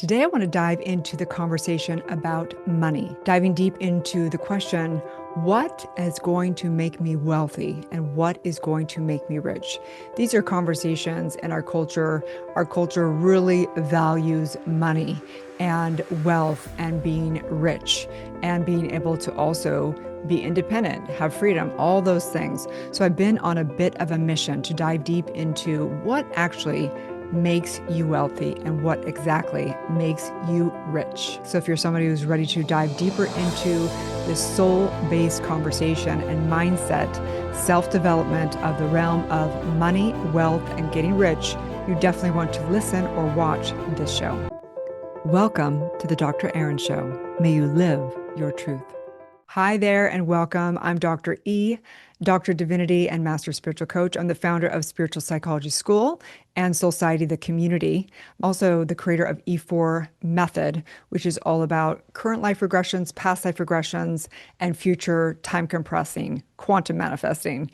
Today, I want to dive into the conversation about money, diving deep into the question, what is going to make me wealthy and what is going to make me rich? These are conversations in our culture. Our culture really values money and wealth and being rich and being able to also be independent, have freedom, all those things. So I've been on a bit of a mission to dive deep into what actually makes you wealthy and what exactly makes you rich. So if you're somebody who's ready to dive deeper into this soul-based conversation and mindset, self-development of the realm of money, wealth, and getting rich, you definitely want to listen or watch this show. Welcome to the Dr. Erin Show. May you live your truth. Hi there and welcome. I'm Dr. E, Doctor of Divinity and Master Spiritual Coach. I'm the founder of Spiritual Psychology School and Soulciété, the community. I'm also the creator of E4 Method, which is all about current life regressions, past life regressions, and future time compressing, quantum manifesting,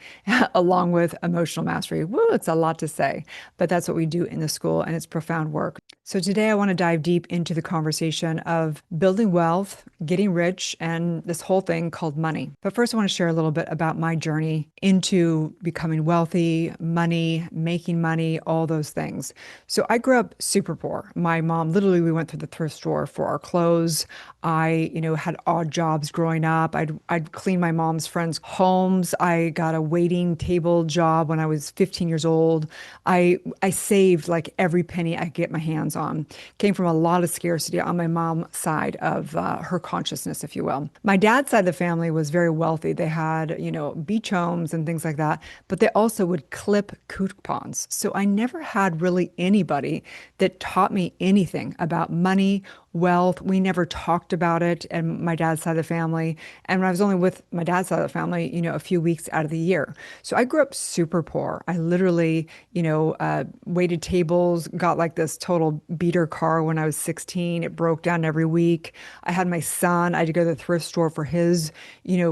along with emotional mastery. Woo, it's a lot to say, but that's what we do in the school, and it's profound work. So today I want to dive deep into the conversation of building wealth, getting rich, and this whole thing called money. But first I want to share a little bit about my journey into becoming wealthy, money, making money, all those things. So I grew up super poor. My mom, literally, we went through the thrift store for our clothes. I, had odd jobs growing up. I'd clean my mom's friends' homes. I got a waiting table job when I was 15 years old. I saved like every penny I could get my hands on. Came from a lot of scarcity on my mom's side of her consciousness, if you will. My dad's side of the family was very wealthy. They had, beach homes and things like that, but they also would clip coupons. So I never had really anybody that taught me anything about money, wealth. We never talked about it and my dad's side of the family. And when I was only with my dad's side of the family, a few weeks out of the year. So I grew up super poor. I literally, waited tables, got like this total beater car when I was 16. It broke down every week. I had my son. I had to go to the thrift store for his,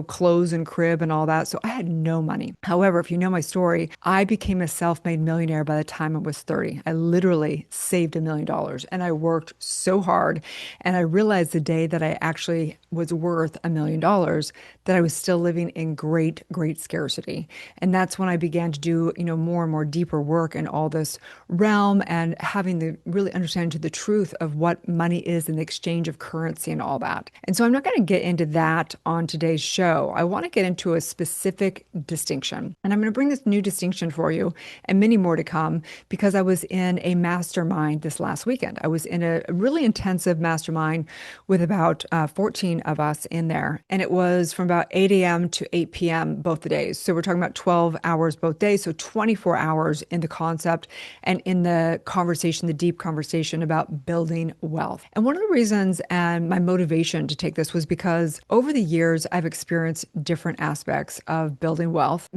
clothes and crib and all that. So I had no money. However, if you know my story, I became a self-made millionaire by the time I was 30. I literally saved $1 million and I worked so hard. And I realized the day that I actually was worth $1 million that I was still living in great, great scarcity. And that's when I began to do, more and more deeper work in all this realm and having the really understanding to the truth of what money is and the exchange of currency and all that. And so I'm not going to get into that on today's show. I want to get into a specific distinction. And I'm going to bring this new distinction for you and many more to come because I was in a mastermind this last weekend. I was in a really intensive mastermind with about 14 of us in there. And it was from about 8 a.m. to 8 p.m. both the days. So we're talking about 12 hours both days. So 24 hours in the concept and in the conversation, the deep conversation about building wealth. And one of the reasons and my motivation to take this was because over the years, I've experienced different aspects of building wealth,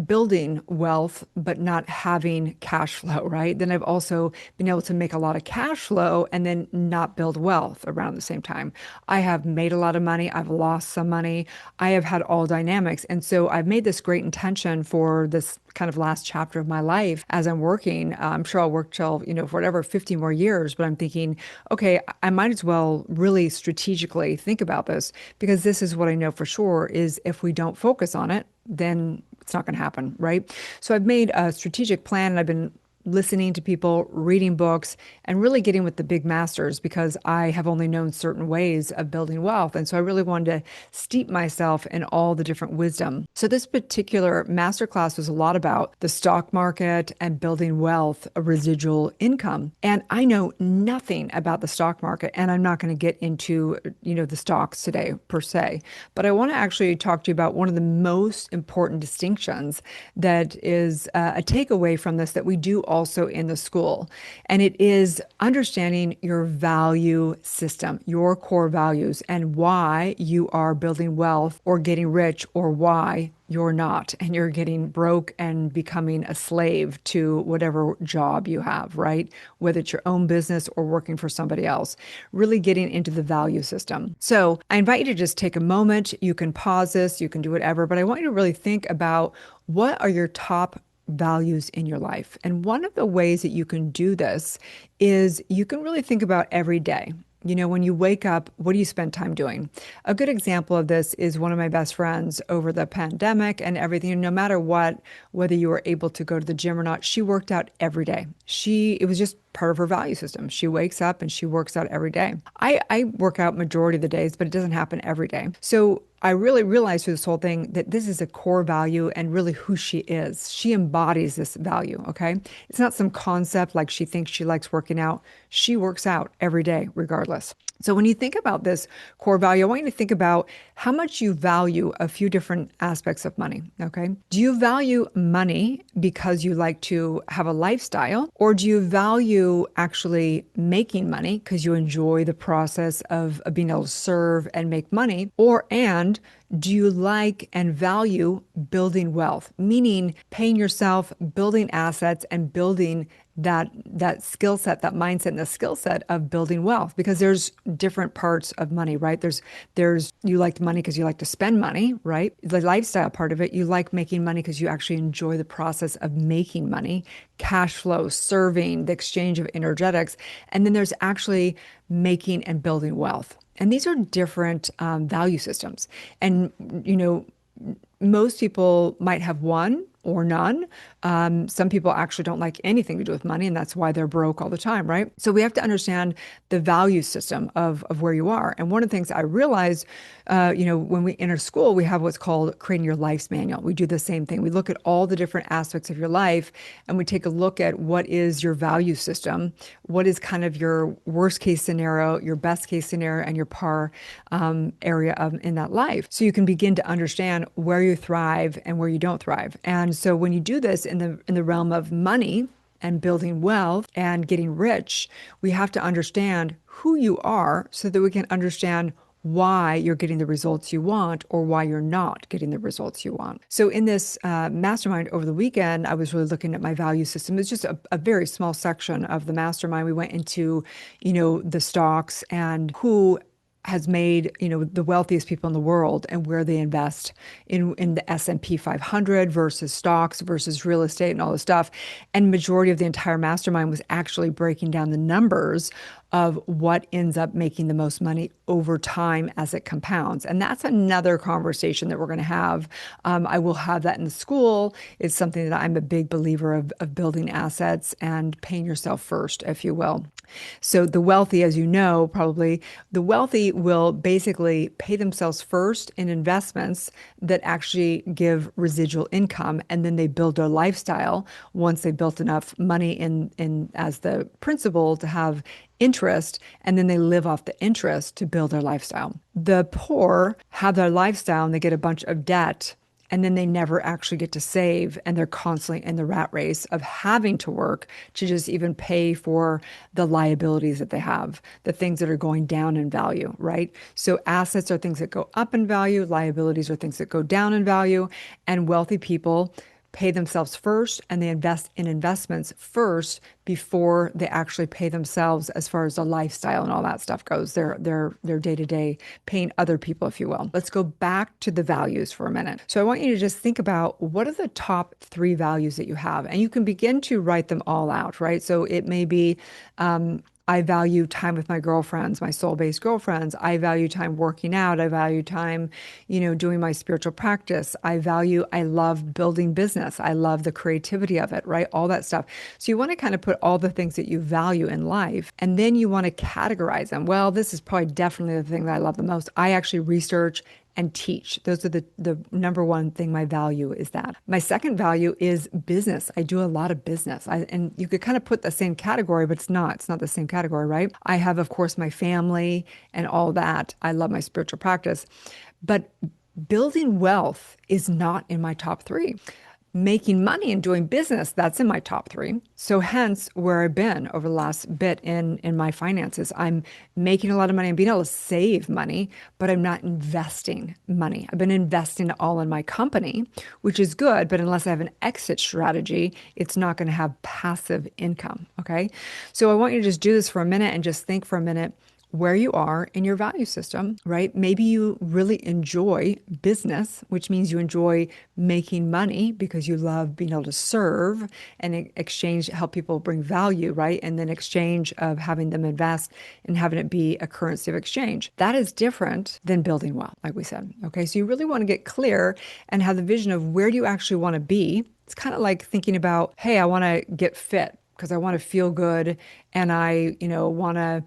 but not having cash flow, right? Then I've also been able to make a lot of cash flow and then not build wealth around the same time. I have made a lot of money. I've lost some money. I have had all dynamics. And so I've made this great intention for this kind of last chapter of my life as I'm working. I'm sure I'll work till, for whatever, 50 more years, but I'm thinking, okay, I might as well really strategically think about this because this is what I know for sure is if we don't focus on it, then it's not going to happen, right? So I've made a strategic plan and I've been listening to people, reading books, and really getting with the big masters because I have only known certain ways of building wealth. And so I really wanted to steep myself in all the different wisdom. So this particular masterclass was a lot about the stock market and building wealth, a residual income. And I know nothing about the stock market, and I'm not going to get into, the stocks today per se, but I want to actually talk to you about one of the most important distinctions that is a takeaway from this that we do also in the school. And it is understanding your value system, your core values, and why you are building wealth or getting rich or why you're not, and you're getting broke and becoming a slave to whatever job you have, right? Whether it's your own business or working for somebody else, really getting into the value system. So I invite you to just take a moment. You can pause this, you can do whatever, but I want you to really think about what are your top values in your life. And one of the ways that you can do this is you can really think about every day. When you wake up, what do you spend time doing? A good example of this is one of my best friends over the pandemic and everything. No matter what, whether you were able to go to the gym or not, she worked out every day. It was just part of her value system. She wakes up and she works out every day. I work out majority of the days, but it doesn't happen every day. So I really realized through this whole thing that this is a core value and really who she is. She embodies this value, okay? It's not some concept like she thinks she likes working out. She works out every day, regardless. So when you think about this core value, I want you to think about how much you value a few different aspects of money, okay? Do you value money because you like to have a lifestyle, or do you value actually making money because you enjoy the process of being able to serve and make money? And do you like and value building wealth, meaning paying yourself, building assets, and building that skill set, that mindset, and the skill set of building wealth? Because there's different parts of money, right? There's you like money because you like to spend money, right? The lifestyle part of it, you like making money because you actually enjoy the process of making money, cash flow, serving, the exchange of energetics, and then there's actually making and building wealth. And these are different value systems. And, most people might have one or none. Some people actually don't like anything to do with money, and that's why they're broke all the time, right? So we have to understand the value system of where you are. And one of the things I realized, when we enter school, we have what's called creating your life's manual. We do the same thing. We look at all the different aspects of your life, and we take a look at what is your value system, what is kind of your worst case scenario, your best case scenario, and your par area in that life. So you can begin to understand where you thrive and where you don't thrive. And so when you do this in the realm of money and building wealth and getting rich, we have to understand who you are so that we can understand why you're getting the results you want or why you're not getting the results you want. So in this mastermind over the weekend, I was really looking at my value system. It's just a very small section of the mastermind. We went into, the stocks and who has made, the wealthiest people in the world and where they invest in the S&P 500 versus stocks versus real estate and all this stuff. And majority of the entire mastermind was actually breaking down the numbers of what ends up making the most money over time as it compounds. And that's another conversation that we're going to have. I will have that in the school. It's something that I'm a big believer of building assets and paying yourself first, if you will. So the wealthy, as you know, probably the wealthy will basically pay themselves first in investments that actually give residual income, and then they build their lifestyle once they built enough money in as the principal to have interest, and then they live off the interest to build their lifestyle. The poor have their lifestyle and they get a bunch of debt, and then they never actually get to save, and they're constantly in the rat race of having to work to just even pay for the liabilities that they have, the things that are going down in value, right? So assets are things that go up in value, liabilities are things that go down in value, and wealthy people pay themselves first, and they invest in investments first before they actually pay themselves as far as the lifestyle and all that stuff goes, their day-to-day paying other people, if you will. Let's go back to the values for a minute. So I want you to just think about what are the top 3 values that you have, and you can begin to write them all out, right? So it may be, I value time with my girlfriends, my soul-based girlfriends. I value time working out. I value time, doing my spiritual practice. I love building business. I love the creativity of it, right? All that stuff. So you want to kind of put all the things that you value in life, and then you want to categorize them. Well, this is probably definitely the thing that I love the most. I actually research and teach. Those are the number one thing my value is that. My second value is business. I do a lot of business. And you could kind of put the same category, but it's not. It's not the same category, right? I have, of course, my family and all that. I love my spiritual practice. But building wealth is not in my top 3. Making money and doing business, that's in my top 3. So hence where I've been over the last bit in my finances. I'm making a lot of money and being able to save money, but I'm not investing money. I've been investing it all in my company, which is good, but unless I have an exit strategy, it's not going to have passive income, okay? So I want you to just do this for a minute and just think for a minute, where you are in your value system, right? Maybe you really enjoy business, which means you enjoy making money because you love being able to serve and exchange, help people bring value, right? And then exchange of having them invest and having it be a currency of exchange. That is different than building wealth, like we said. Okay, so you really want to get clear and have the vision of where do you actually want to be. It's kind of like thinking about, hey, I want to get fit because I want to feel good and I, want to,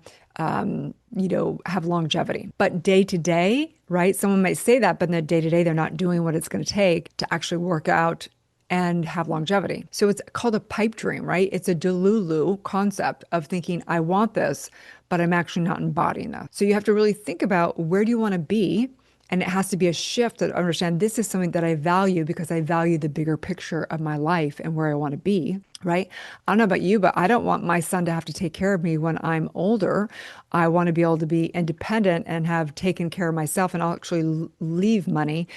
have longevity. But day to day, right? Someone might say that, but in the day to day, they're not doing what it's going to take to actually work out and have longevity. So it's called a pipe dream, right? It's a delulu concept of thinking, I want this, but I'm actually not embodying that. So you have to really think about where do you want to be? And it has to be a shift that understand this is something that I value because I value the bigger picture of my life and where I want to be, right? I don't know about you, but I don't want my son to have to take care of me when I'm older. I want to be able to be independent and have taken care of myself, and I'll actually leave money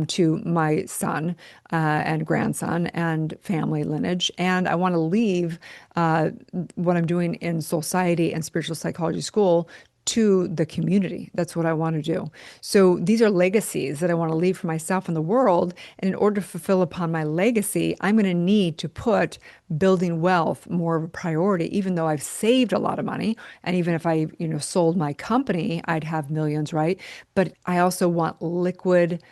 to my son and grandson and family lineage. And I want to leave what I'm doing in Soulciété and spiritual psychology school to the community. That's what I want to do. So these are legacies that I want to leave for myself and the world. And in order to fulfill upon my legacy, I'm going to need to put building wealth more of a priority, even though I've saved a lot of money. And even if I, sold my company, I'd have millions, right? But I also want liquid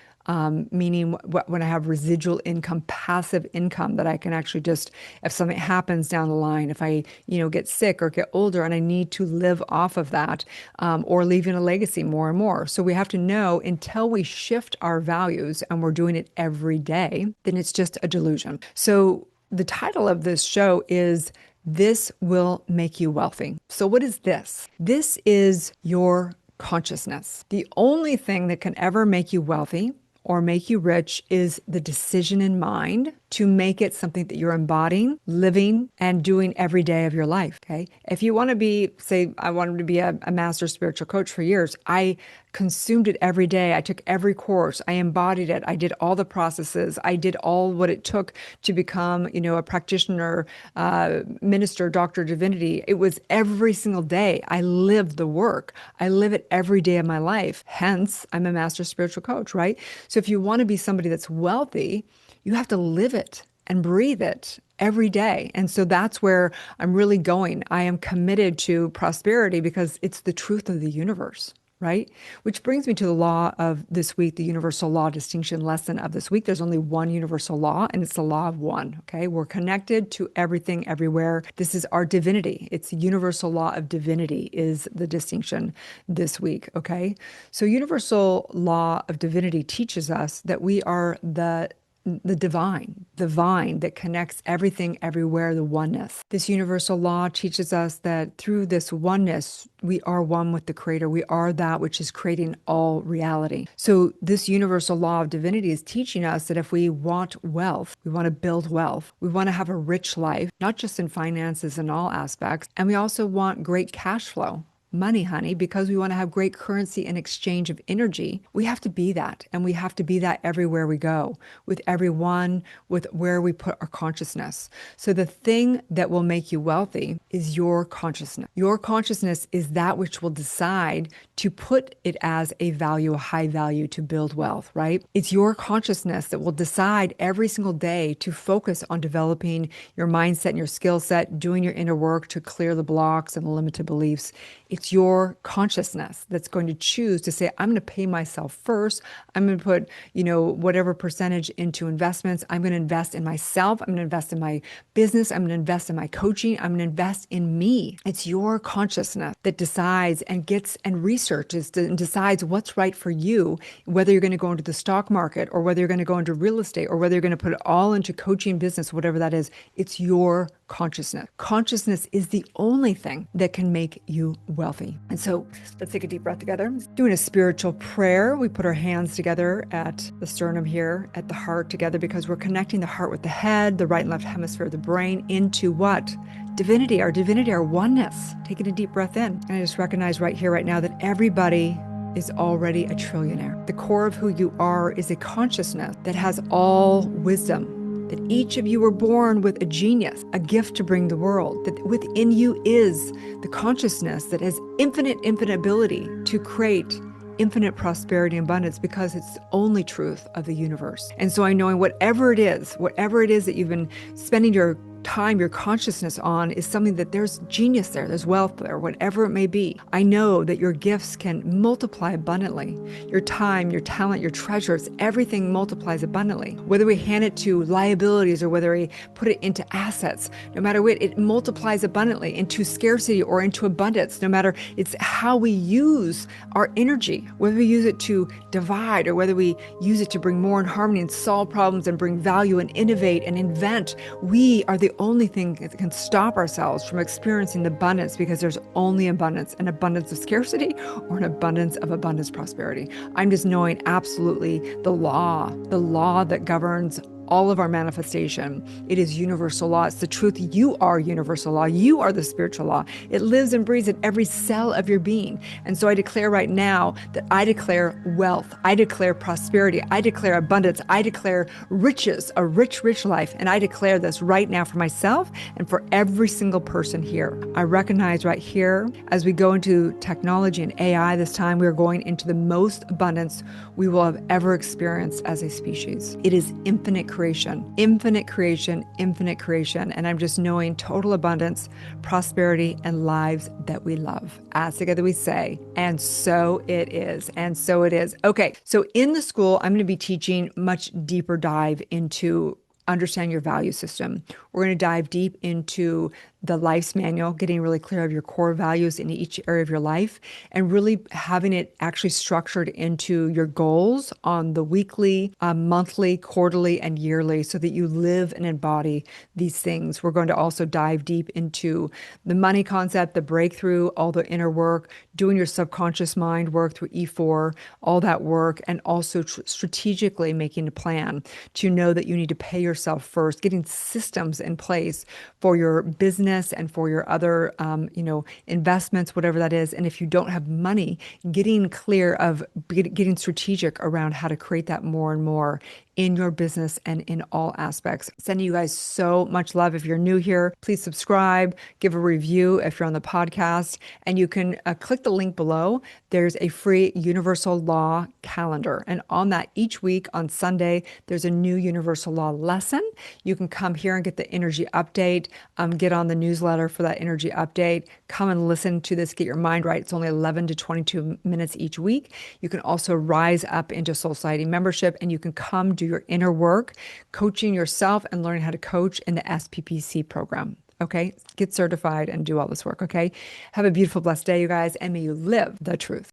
meaning when I have residual income, passive income that I can actually just, if something happens down the line, if I, get sick or get older and I need to live off of that, or leaving a legacy more and more. So we have to know until we shift our values and we're doing it every day, then it's just a delusion. So the title of this show is This Will Make You Wealthy. So what is this? This is your consciousness. The only thing that can ever make you wealthy or make you rich is the decision in mind to make it something that you're embodying, living, and doing every day of your life, okay? If you want to be, say, I wanted to be a master spiritual coach for years, I consumed it every day. I took every course. I embodied it. I did all the processes. I did all what it took to become, a practitioner, minister, Doctor of Divinity. It was every single day. I lived the work. I live it every day of my life. Hence, I'm a master spiritual coach, right? So if you want to be somebody that's wealthy, you have to live it and breathe it every day. And so that's where I'm really going. I am committed to prosperity because it's the truth of the universe, right? Which brings me to the law of this week, the universal law distinction lesson of this week. There's only one universal law, and it's the law of one, okay? We're connected to everything, everywhere. This is our divinity. It's the universal law of divinity is the distinction this week, okay? So universal law of divinity teaches us that we are the divine that connects everything, everywhere, the oneness. This universal law teaches us that through this oneness, we are one with the Creator. We are that which is creating all reality. So this universal law of divinity is teaching us that if we want wealth, we want to build wealth, we want to have a rich life, not just in finances in all aspects, and we also want great cash flow. Money, honey, because we want to have great currency and exchange of energy. We have to be that, and we have to be that everywhere we go, with everyone, with where we put our consciousness. So the thing that will make you wealthy is your consciousness. Your consciousness is that which will decide to put it as a value, a high value to build wealth, right? It's your consciousness that will decide every single day to focus on developing your mindset and your skill set, doing your inner work to clear the blocks and the limited beliefs. It's your consciousness that's going to choose to say, I'm going to pay myself first. I'm going to put, whatever percentage into investments. I'm going to invest in myself. I'm going to invest in my business. I'm going to invest in my coaching. I'm going to invest in me. It's your consciousness that decides and gets and researches and decides what's right for you, whether you're going to go into the stock market or whether you're going to go into real estate or whether you're going to put it all into coaching business, whatever that is. It's your consciousness. Consciousness is the only thing that can make you wealthy. And so let's take a deep breath together. Doing a spiritual prayer. We put our hands together at the sternum here, at the heart together, because we're connecting the heart with the head, the right and left hemisphere of the brain into what? Divinity, our oneness. Taking a deep breath in. And I just recognize right here, right now, that everybody is already a trillionaire. The core of who you are is a consciousness that has all wisdom, that each of you were born with a genius, a gift to bring the world, that within you is the consciousness that has infinite ability to create infinite prosperity and abundance, because it's the only truth of the universe. And so I know whatever it is that you've been spending your time, your consciousness on, is something that there's genius there, there's wealth there, whatever it may be. I know that your gifts can multiply abundantly. Your time, your talent, your treasures, everything multiplies abundantly. Whether we hand it to liabilities or whether we put it into assets, no matter what, it multiplies abundantly into scarcity or into abundance. No matter, it's how we use our energy, whether we use it to divide or whether we use it to bring more in harmony and solve problems and bring value and innovate and invent. We are the only thing that can stop ourselves from experiencing the abundance, because there's only abundance, an abundance of scarcity or an abundance of abundance prosperity. I'm just knowing absolutely the law that governs all of our manifestation. It is universal law. It's the truth. You are universal law. You are the spiritual law. It lives and breathes in every cell of your being. And so I declare right now that I declare wealth. I declare prosperity. I declare abundance. I declare riches, a rich life. And I declare this right now for myself and for every single person here. I recognize right here, as we go into technology and AI this time, we are going into the most abundance we will have ever experienced as a species. It is infinite creation, infinite creation, infinite creation. And I'm just knowing total abundance, prosperity, and lives that we love. As together we say, and so it is, and so it is. Okay, so in the school, I'm going to be teaching much deeper dive into understanding your value system. We're going to dive deep into the life's manual, getting really clear of your core values in each area of your life, and really having it actually structured into your goals on the weekly, monthly, quarterly, and yearly, so that you live and embody these things. We're going to also dive deep into the money concept, the breakthrough, all the inner work, doing your subconscious mind work through E4, all that work, and also strategically making a plan to know that you need to pay yourself first, getting systems in place for your business and for your other, investments, whatever that is. And if you don't have money, getting clear of getting strategic around how to create that more and more in your business and in all aspects. Sending you guys so much love. If you're new here, please subscribe, give a review if you're on the podcast, and you can click the link below. There's a free universal law calendar. And on that, each week on Sunday, there's a new universal law lesson. You can come here and get the energy update, get on the newsletter for that energy update, come and listen to this, get your mind right. It's only 11 to 22 minutes each week. You can also rise up into Soulciété membership, and you can come do your inner work, coaching yourself and learning how to coach in the SPPC program. Okay, get certified and do all this work. Okay, have a beautiful, blessed day, you guys, and may you live the truth.